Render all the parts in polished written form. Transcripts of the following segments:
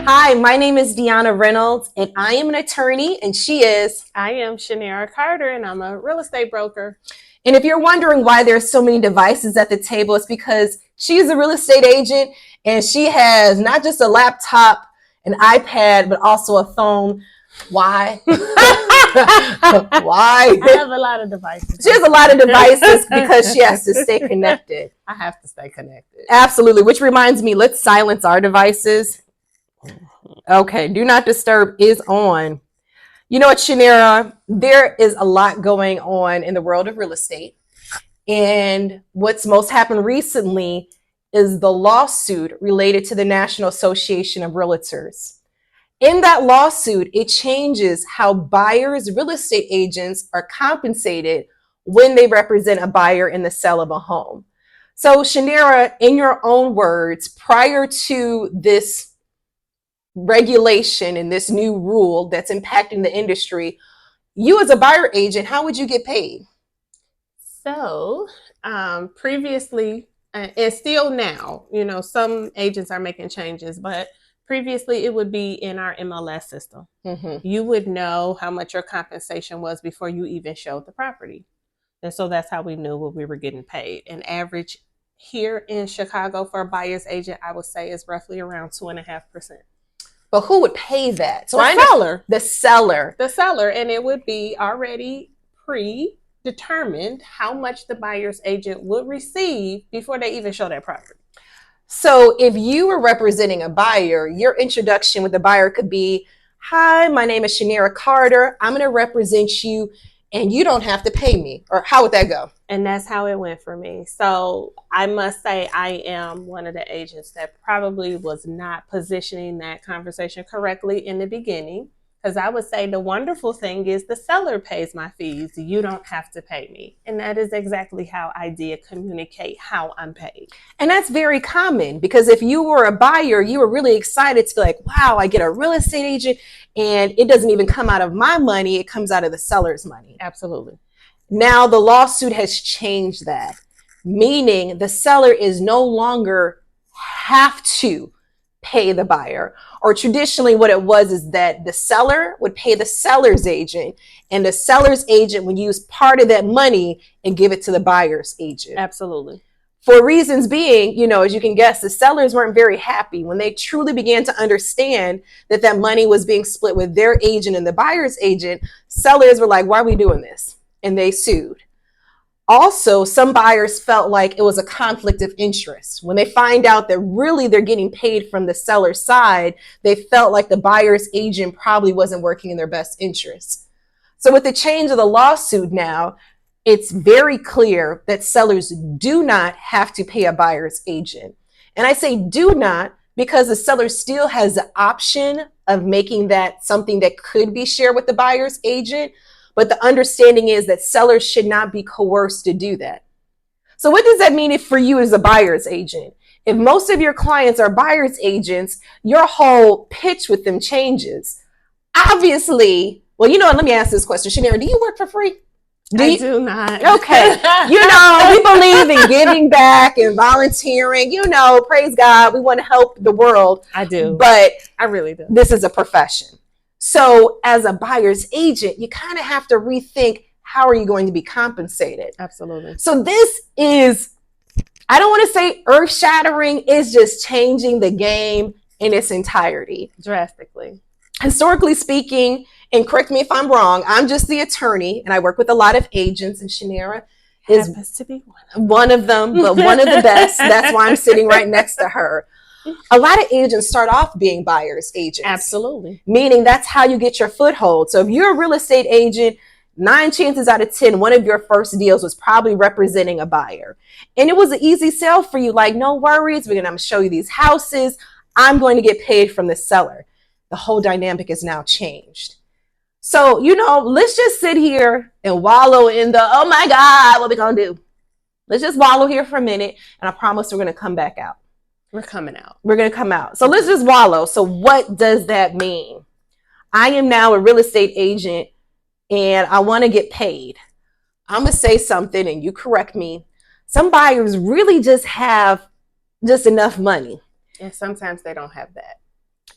Hi, my name is Deanna Reynolds, and I am an attorney, and she is. I am Shanera Carter, and I'm a real estate broker. And if you're wondering why there's so many devices at the table, it's because she's a real estate agent, and she has not just a laptop, an iPad, but also a phone. Why? Why? I have a lot of devices. She has a lot of devices because she has to stay connected. I have to stay connected. Absolutely, which reminds me, let's silence our devices. Okay, do not disturb is on. You know what, Shanera, there is a lot going on in the world of real estate. And what's most happened recently is the lawsuit related to the National Association of Realtors. In that lawsuit, it changes how buyers, real estate agents are compensated when they represent a buyer in the sale of a home. So, Shanera, in your own words, prior to this regulation and this new rule that's impacting the industry, you as a buyer agent, how would you get paid? So, previously, and still now, some agents are making changes, but previously it would be in our MLS system. Mm-hmm. You would know how much your compensation was before you even showed the property. And so that's how we knew what we were getting paid. An average here in Chicago for a buyer's agent, I would say, is roughly around 2.5%. But who would pay that? So the seller. The seller. The seller. And it would be already predetermined how much the buyer's agent would receive before they even show that property. So if you were representing a buyer, your introduction with the buyer could be, hi, my name is Shanera Carter. I'm going to represent you and you don't have to pay me. Or how would that go? And that's how it went for me. So I must say I am one of the agents that probably was not positioning that conversation correctly in the beginning. Because I would say the wonderful thing is the seller pays my fees. You don't have to pay me. And that is exactly how I did communicate how I'm paid. And that's very common because if you were a buyer, you were really excited to be like, wow, I get a real estate agent and it doesn't even come out of my money. It comes out of the seller's money. Absolutely. Now the lawsuit has changed that, meaning the seller is no longer have to pay the buyer. Or traditionally what it was is that the seller would pay the seller's agent and the seller's agent would use part of that money and give it to the buyer's agent. Absolutely. For reasons being, as you can guess, the sellers weren't very happy when they truly began to understand that that money was being split with their agent and the buyer's agent. Sellers were like, why are we doing this? And they sued. Also, some buyers felt like it was a conflict of interest. When they find out that really they're getting paid from the seller's side, they felt like the buyer's agent probably wasn't working in their best interest. So with the change of the lawsuit now, it's very clear that sellers do not have to pay a buyer's agent. And I say do not because the seller still has the option of making that something that could be shared with the buyer's agent. But the understanding is that sellers should not be coerced to do that. So what does that mean for you as a buyer's agent? If most of your clients are buyer's agents, your whole pitch with them changes. Obviously, well, let me ask this question. Shanera, do you work for free? I do not. Okay. We believe in giving back and volunteering. Praise God. We want to help the world. I do. But I really do. This is a profession. So as a buyer's agent, you kind of have to rethink how are you going to be compensated? Absolutely. So this is, I don't want to say earth shattering, it's just changing the game in its entirety. Drastically. Historically speaking, and correct me if I'm wrong, I'm just the attorney and I work with a lot of agents and Shanera is happens to be one of them, but one of the best. That's why I'm sitting right next to her. A lot of agents start off being buyer's agents. Absolutely. Meaning that's how you get your foothold. So if you're a real estate agent, 9 chances out of 10, one of your first deals was probably representing a buyer. And it was an easy sale for you. Like, no worries. I'm going to show you these houses. I'm going to get paid from the seller. The whole dynamic is now changed. So, let's just sit here and wallow in the, oh my God, what are we going to do? Let's just wallow here for a minute. And I promise we're going to come back out. We're coming out. We're going to come out. So let's just wallow. So what does that mean? I am now a real estate agent and I want to get paid. I'm going to say something and you correct me. Some buyers really just have just enough money. And sometimes they don't have that.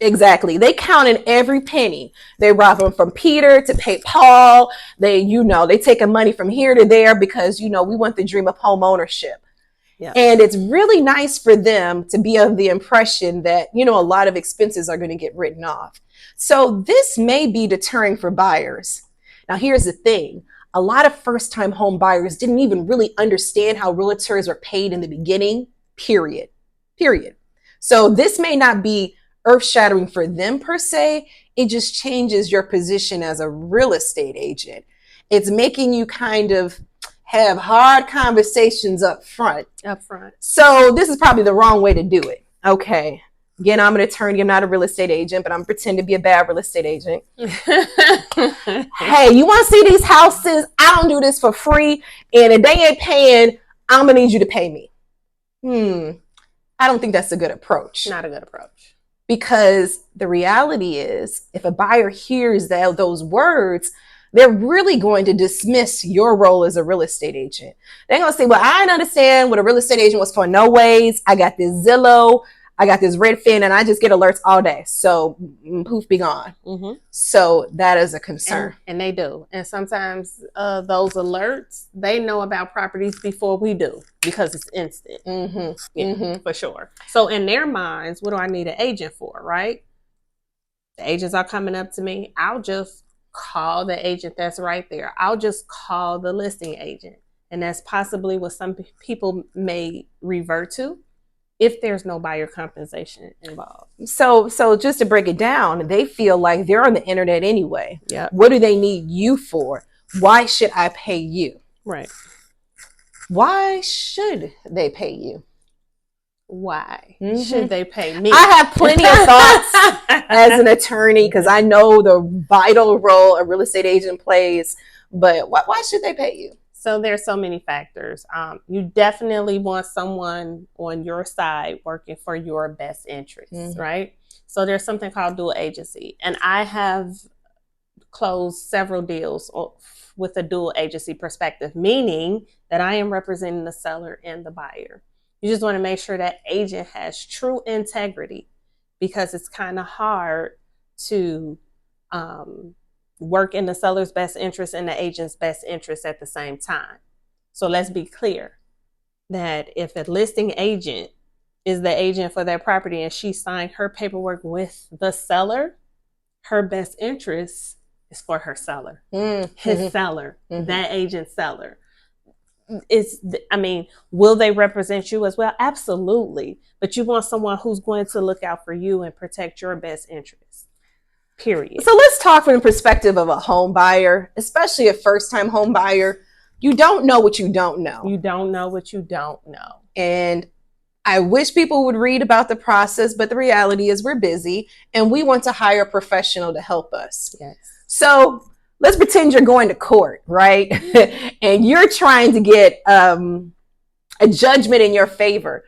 Exactly. They counted every penny. They robbing from Peter to pay Paul. They taking money from here to there because, we want the dream of home ownership. Yep. And it's really nice for them to be of the impression that, a lot of expenses are going to get written off. So this may be deterring for buyers. Now, here's the thing. A lot of first-time home buyers didn't even really understand how realtors were paid in the beginning, period. So this may not be earth-shattering for them per se. It just changes your position as a real estate agent. It's making you kind of have hard conversations up front. So this is probably the wrong way to do it. Okay. Again, I'm an attorney. I'm not a real estate agent, but I'm pretending to be a bad real estate agent. Hey, you want to see these houses? I don't do this for free. And if they ain't paying, I'm going to need you to pay me. I don't think that's a good approach. Not a good approach. Because the reality is, if a buyer hears those words, they're really going to dismiss your role as a real estate agent. They're going to say, well, I didn't understand what a real estate agent was for. No ways. I got this Zillow. I got this Redfin, and I just get alerts all day. So poof, be gone. Mm-hmm. So that is a concern. And they do. And sometimes those alerts, they know about properties before we do because it's instant. Mm-hmm. Yeah, mm-hmm. For sure. So in their minds, what do I need an agent for, right? The agents are coming up to me. I'll just call the agent that's right there. I'll just call the listing agent. And that's possibly what some people may revert to if there's no buyer compensation involved. So just to break it down, they feel like they're on the internet anyway. Yeah. What do they need you for? Why should I pay you? Right. Why should they pay you? Why should they pay me? I have plenty of thoughts as an attorney because I know the vital role a real estate agent plays, but why should they pay you? So there's so many factors. You definitely want someone on your side working for your best interests, right? So there's something called dual agency. And I have closed several deals with a dual agency perspective, meaning that I am representing the seller and the buyer. You just want to make sure that agent has true integrity because it's kind of hard to work in the seller's best interest and the agent's best interest at the same time. So let's be clear that if a listing agent is the agent for that property and she signed her paperwork with the seller, her best interest is for her seller, his seller, that agent's seller. Will they represent you as well? Absolutely. But you want someone who's going to look out for you and protect your best interests. Period. So let's talk from the perspective of a home buyer, especially a first-time home buyer. You don't know what you don't know. You don't know what you don't know. And I wish people would read about the process, but the reality is we're busy and we want to hire a professional to help us. Yes. So let's pretend you're going to court, right? And you're trying to get a judgment in your favor.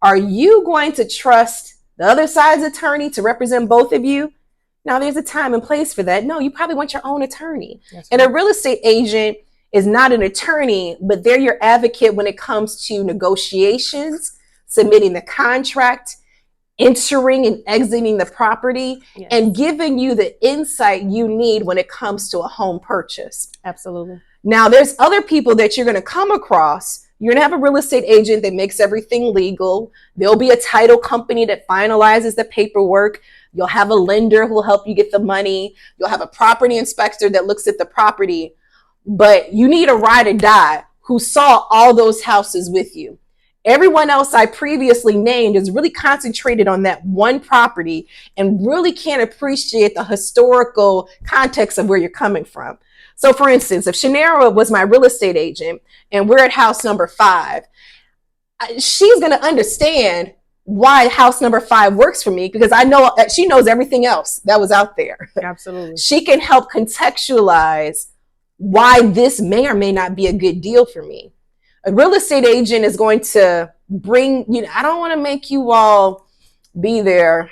Are you going to trust the other side's attorney to represent both of you? Now, there's a time and place for that. No, you probably want your own attorney. Right. And a real estate agent is not an attorney, but they're your advocate when it comes to negotiations, submitting the contract, entering and exiting the property, yes, and giving you the insight you need when it comes to a home purchase. Absolutely. Now, there's other people that you're going to come across. You're going to have a real estate agent that makes everything legal. There'll be a title company that finalizes the paperwork. You'll have a lender who will help you get the money. You'll have a property inspector that looks at the property. But you need a ride or die who saw all those houses with you. Everyone else I previously named is really concentrated on that one property and really can't appreciate the historical context of where you're coming from. So for instance, if Shanara was my real estate agent and we're at house number 5, she's going to understand why house number 5 works for me because I know she knows everything else that was out there. Absolutely. She can help contextualize why this may or may not be a good deal for me. A real estate agent is going to bring, I don't want to make you all be their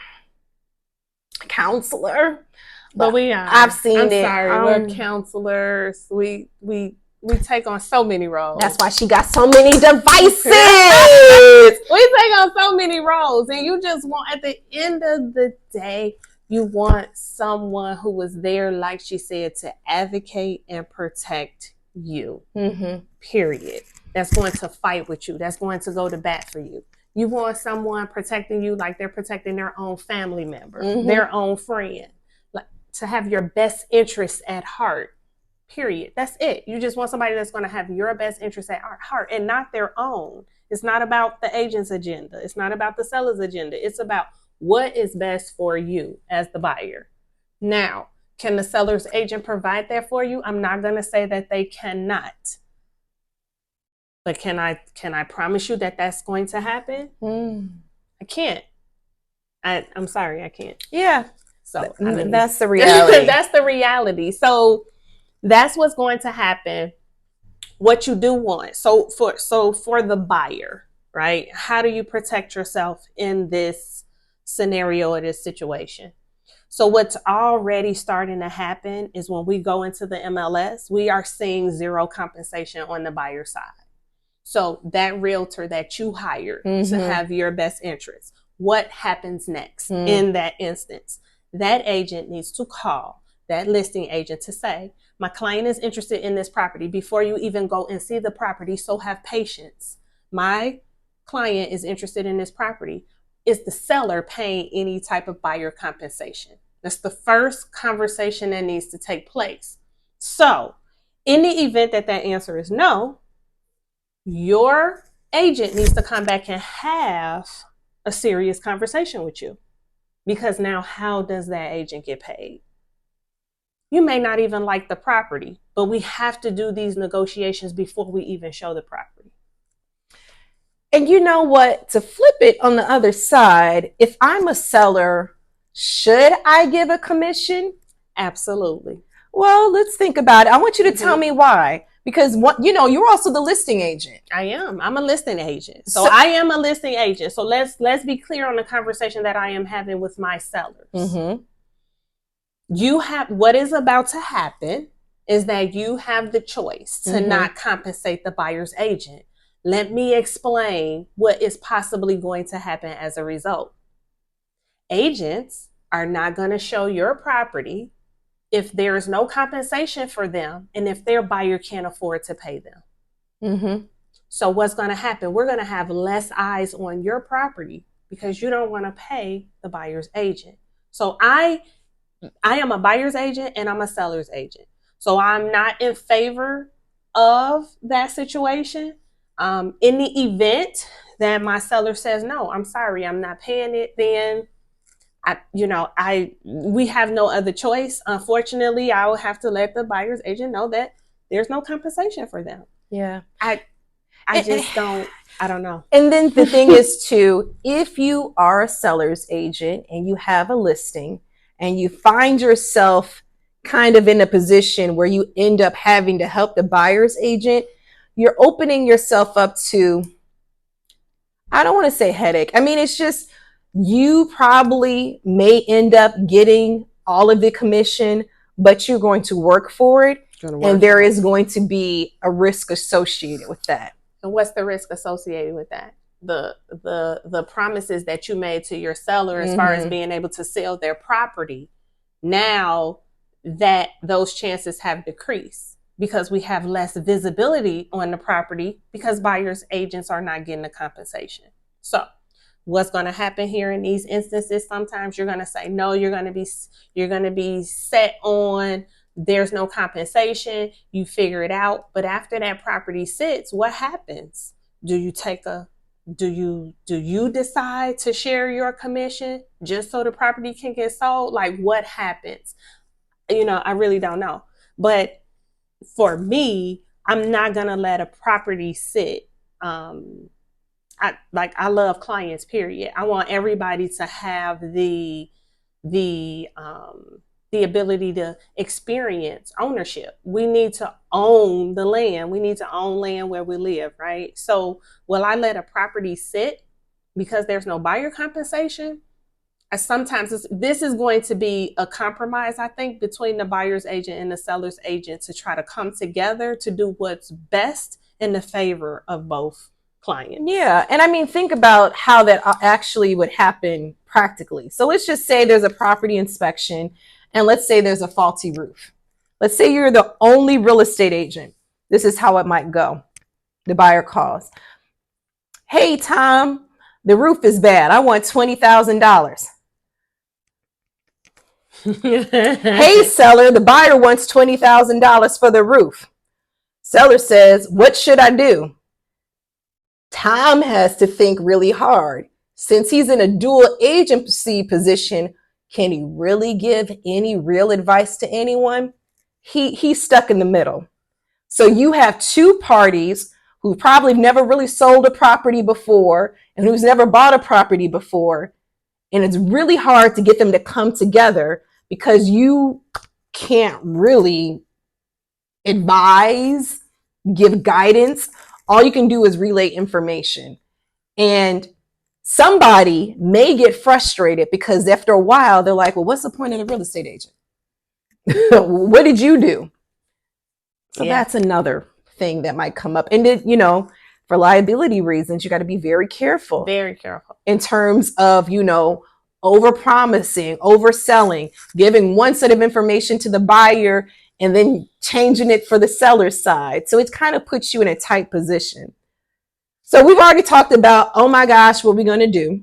counselor, but we are. I've seen I'm it. Sorry, we're counselors. We We take on so many roles. That's why she got so many devices. We take on so many roles, and you just want, at the end of the day, you want someone who was there, like she said, to advocate and protect you. Period. That's going to fight with you. That's going to go to bat for you. You want someone protecting you like they're protecting their own family member, their own friend, like to have your best interests at heart. Period. That's it. You just want somebody that's going to have your best interests at heart and not their own. It's not about the agent's agenda. It's not about the seller's agenda. It's about what is best for you as the buyer. Now, can the seller's agent provide that for you? I'm not going to say that they cannot. But can I promise you that that's going to happen? I can't. I'm sorry, I can't. Yeah. So that's the reality. That's the reality. So that's what's going to happen. What you do want. So for the buyer, right? How do you protect yourself in this scenario or this situation? So what's already starting to happen is when we go into the MLS, we are seeing zero compensation on the buyer side. So that realtor that you hired to have your best interests, what happens next in that instance? That agent needs to call that listing agent to say, my client is interested in this property before you even go and see the property, so have patience. My client is interested in this property. Is the seller paying any type of buyer compensation? That's the first conversation that needs to take place. So in the event that that answer is no, your agent needs to come back and have a serious conversation with you. Because now how does that agent get paid? You may not even like the property, but we have to do these negotiations before we even show the property. And you know what? To flip it on the other side, if I'm a seller, should I give a commission? Absolutely. Well, let's think about it. I want you to tell me why. Because you're also the listing agent. I am. I'm a listing agent. So I am a listing agent. So let's be clear on the conversation that I am having with my sellers. What is about to happen is that you have the choice to not compensate the buyer's agent. Let me explain what is possibly going to happen as a result. Agents are not going to show your property if there is no compensation for them and if their buyer can't afford to pay them. So what's going to happen? We're going to have less eyes on your property because you don't want to pay the buyer's agent. So I am a buyer's agent and I'm a seller's agent. So I'm not in favor of that situation. In the event that my seller says, no, I'm sorry, I'm not paying it, then we have no other choice. Unfortunately, I will have to let the buyer's agent know that there's no compensation for them. Yeah. I don't know. And then the thing is too, if you are a seller's agent and you have a listing and you find yourself kind of in a position where you end up having to help the buyer's agent, you're opening yourself up to, I don't want to say headache. I mean, it's just, you probably may end up getting all of the commission, but you're going to work for it. And there is going to be a risk associated with that. And what's the risk associated with that? The promises that you made to your seller as far as being able to sell their property. Now that those chances have decreased because we have less visibility on the property because buyers agents are not getting the compensation. So what's going to happen here in these instances? Sometimes you're going to say, no, you're going to be set on, there's no compensation. You figure it out. But after that property sits, what happens? Do you decide to share your commission just so the property can get sold? Like, what happens? I really don't know. But for me, I'm not going to let a property sit. I love clients, period. I want everybody to have the ability to experience ownership. We need to own the land. We need to own land where we live, right? So will I let a property sit because there's no buyer compensation? sometimes this is going to be a compromise, I think, between the buyer's agent and the seller's agent to try to come together to do what's best in the favor of both clients. Yeah. And I mean, think about how that actually would happen practically. So let's just say there's a property inspection, and let's say there's a faulty roof. Let's say you're the only real estate agent. This is how it might go. The buyer calls. Hey, Tom, the roof is bad. I want $20,000. Hey, seller, the buyer wants $20,000 for the roof. Seller says, what should I do? Tom has to think really hard. Since he's in a dual agency position, can he really give any real advice to anyone? He's stuck in the middle. So you have two parties who probably never really sold a property before and who's never bought a property before. And it's really hard to get them to come together because you can't really advise, give guidance. All you can do is relay information. And somebody may get frustrated because after a while, they're like, well, what's the point of the real estate agent? What did you do? So that's another thing that might come up. And, you know, for liability reasons, you got to be very careful. Very careful. In terms of, you know, over-promising, overselling, giving one set of information to the buyer and then changing it for the seller's side. So it kind of puts you in a tight position. So we've already talked about, oh my gosh, what we're going to do.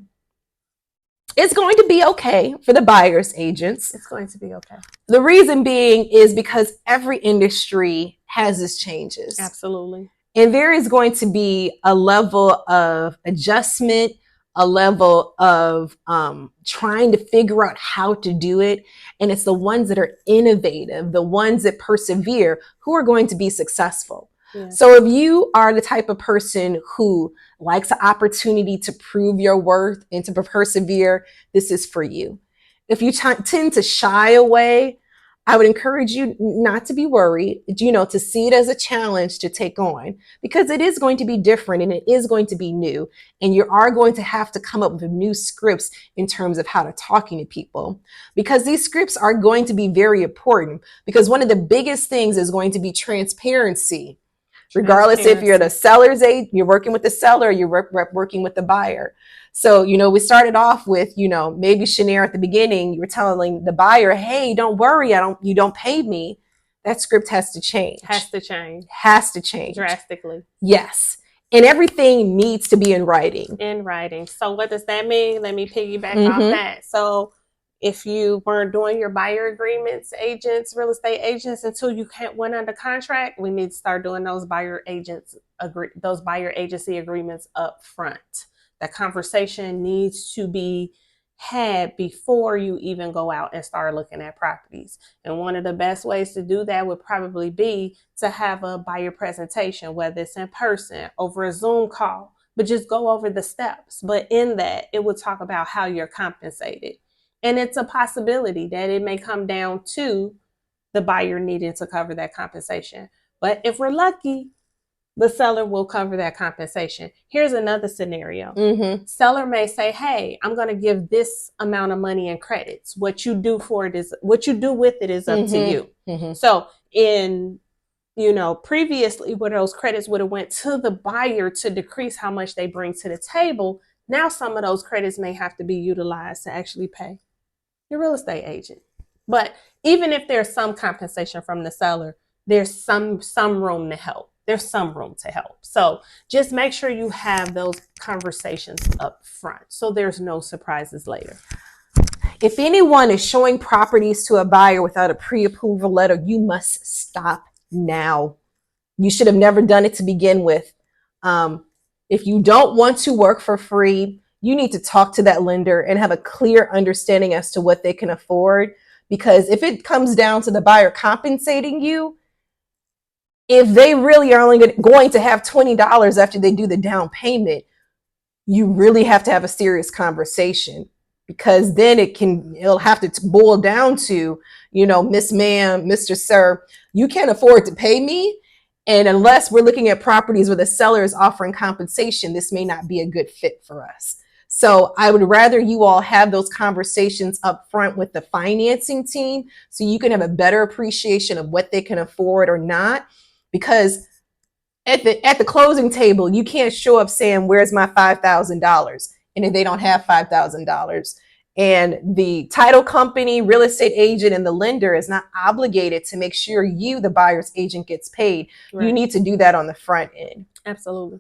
It's going to be okay for the buyer's agents. It's going to be okay. The reason being is because every industry has its changes. Absolutely. And there is going to be a level of adjustment, a level of trying to figure out how to do it. And it's the ones that are innovative, the ones that persevere, who are going to be successful. Yeah. So if you are the type of person who likes an opportunity to prove your worth and to persevere, this is for you. If you tend to shy away, I would encourage you not to be worried, you know, to see it as a challenge to take on, because it is going to be different and it is going to be new. And you are going to have to come up with new scripts in terms of how to talking to people, because these scripts are going to be very important, because one of the biggest things is going to be transparency. Regardless if you're the seller's agent, you're working with the seller, you're working with the buyer. So, you know, we started off with, you know, maybe Shanair at the beginning, you were telling the buyer, hey, don't worry, you don't pay me. That script has to change. Has to change. Has to change. Drastically. Yes. And everything needs to be in writing. In writing. So what does that mean? Let me piggyback off that. So if you weren't doing your buyer agreements, agents, real estate agents, until you went under contract, we need to start doing those buyer agency agreements up front. That conversation needs to be had before you even go out and start looking at properties. And one of the best ways to do that would probably be to have a buyer presentation, whether it's in person, over a Zoom call, but just go over the steps. But in that, it would talk about how you're compensated. And it's a possibility that it may come down to the buyer needing to cover that compensation. But if we're lucky, the seller will cover that compensation. Here's another scenario. Seller may say, hey, I'm going to give this amount of money in credits. What you do with it is up to you. So in, you know, previously where those credits would have went to the buyer to decrease how much they bring to the table, now some of those credits may have to be utilized to actually pay your real estate agent. But even if there's some compensation from the seller, there's some room to help. There's some room to help. So just make sure you have those conversations up front so there's no surprises later. If anyone is showing properties to a buyer without a pre-approval letter, you must stop now. You should have never done it to begin with. If you don't want to work for free, you need to talk to that lender and have a clear understanding as to what they can afford. Because if it comes down to the buyer compensating you, if they really are only going to have $20 after they do the down payment, you really have to have a serious conversation, because then it'll have to boil down to, you know, Miss Ma'am, Mr. Sir, you can't afford to pay me. And unless we're looking at properties where the seller is offering compensation, this may not be a good fit for us. So I would rather you all have those conversations up front with the financing team so you can have a better appreciation of what they can afford or not. Because at the closing table, you can't show up saying, "Where's my $5,000?" And if they don't have $5,000, and the title company, real estate agent, and the lender is not obligated to make sure you, the buyer's agent, gets paid. Right. You need to do that on the front end. Absolutely.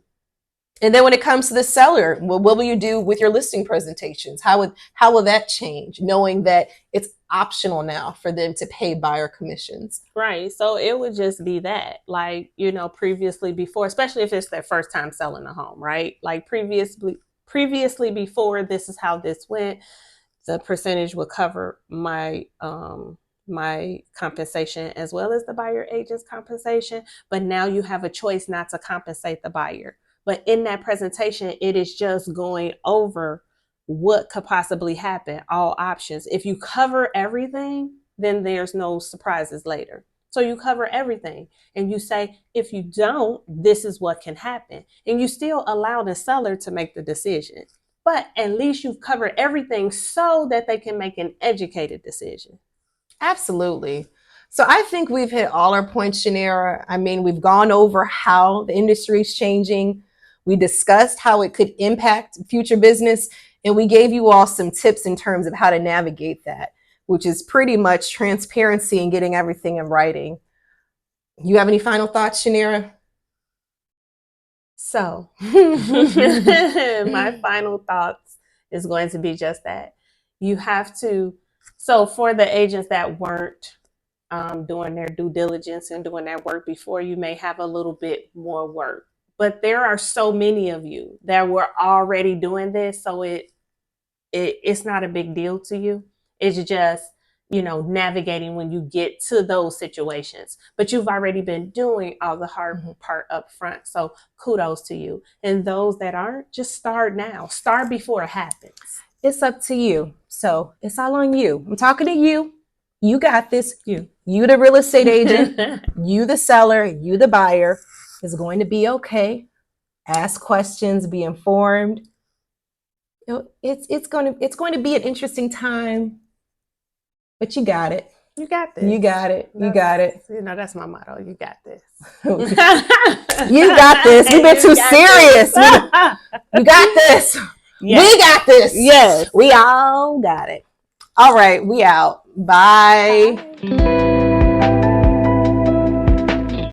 And then when it comes to the seller, well, what will you do with your listing presentations? How will that change, knowing that it's optional now for them to pay buyer commissions? Right. So it would just be that, like, you know, previously before, especially if it's their first time selling a home, right? Like previously before, this is how this went. The percentage would cover my my compensation as well as the buyer agent's compensation. But now you have a choice not to compensate the buyer. But in that presentation, it is just going over what could possibly happen, all options. If you cover everything, then there's no surprises later. So you cover everything and you say, if you don't, this is what can happen. And you still allow the seller to make the decision. But at least you've covered everything so that they can make an educated decision. Absolutely. So I think we've hit all our points, Shanera. I mean, we've gone over how the industry is changing. We discussed how it could impact future business, and we gave you all some tips in terms of how to navigate that, which is pretty much transparency and getting everything in writing. You have any final thoughts, Shanera? So my final thoughts is going to be just that. You have to, so for the agents that weren't doing their due diligence and doing that work before, you may have a little bit more work. But there are so many of you that were already doing this, so it's not a big deal to you. It's just, you know, navigating when you get to those situations. But you've already been doing all the hard part up front. So kudos to you. And those that aren't, just start now. Start before it happens. It's up to you. So it's all on you. I'm talking to you. You got this. You the real estate agent, you the seller, you the buyer. Is going to be okay. Ask questions, be informed. You know, it's going to be an interesting time, but you got it. You got this. You got it. You got it. You know, that's my motto. You got this. You got this. You've been too serious. You got this. Yes. We got this. Yes. We all got it. All right. We out. Bye.